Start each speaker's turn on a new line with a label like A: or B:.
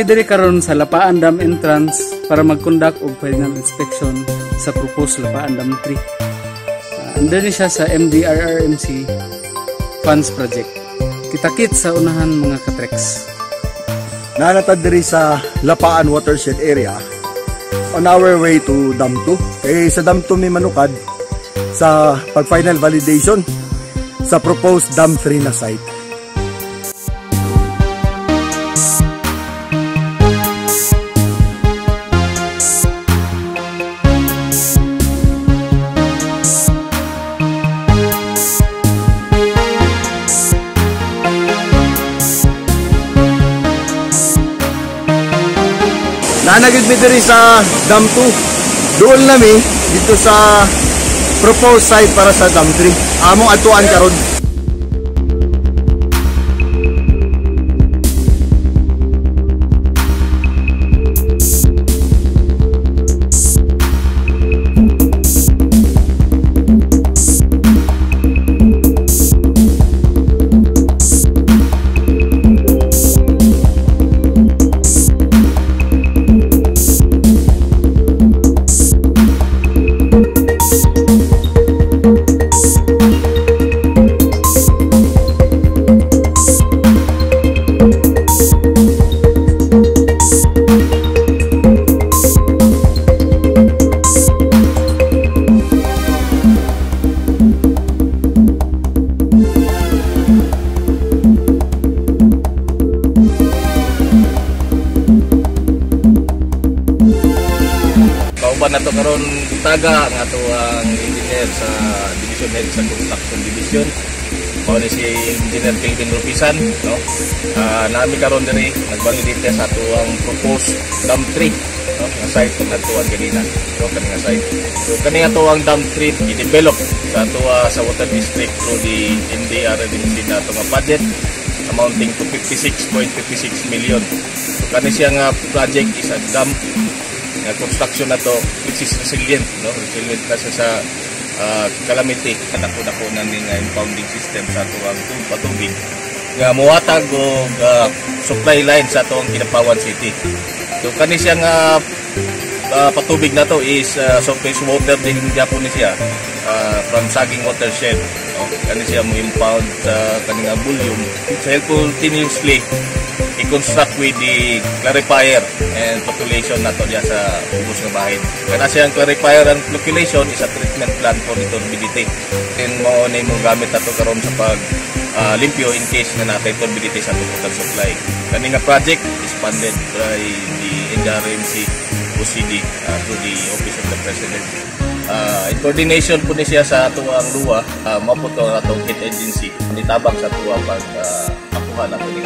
A: diri karon sa Lapaan Dam entrance para mag-conduct og final inspection sa proposed Lapaan Dam 3. Andun siya sa MDRRMC funds project. Kita-kit sa unahan mga katreks.
B: Nanatad diri sa Lapaan watershed area on our way to Dam 2. Kaya sa Dam 2 may manukad sa pag-final validation sa proposed Dam 3 na site. Nanagid mi diri sa Dam 2. Doon nami dito sa proposed site para sa Dam 3. Among atuan karon.
C: Kauban na to karon taga nga to ang engineer sa division head sa construction division. Mao ni si Engineer Kelvin Rupisan, no? Nami karon diri nagvalidate sa ato ang proposed Dam 3, no? Nga site na natuan kanina, no? Kani nga site. So kani nga to ang Dam 3 i-develop sa ato sa water district through the MDRRMC na to nga budget amounting to 56.56 million. So kani siya nga project is a dam na construction na to which is resilient, no? Resilient na siya sa calamity, kadako-dako na ni nga impounding system sa tuwang patubig nga muhatag og supply line sa tuwang Kinapawan City. So kani siya nga patubig na to is surface water din gyapon ni siya from Saging watershed, no? Kani siya mo impound sa kaning volume so helpful continuously i-construct with the clarifier and population na to diya sa ubos nga bahin. Kana siyang clarifier and population is a treatment plant for the turbidity. Then mo ni mo gamit ato karon sa pag limpyo in case na natay turbidity sa water supply. Kani nga project is funded by the NDRRMC OCD through the Office of the President. In coordination po ni siya sa ato ang luwa, maputo atong head agency nitabang sa tuwa pag akuha na po ni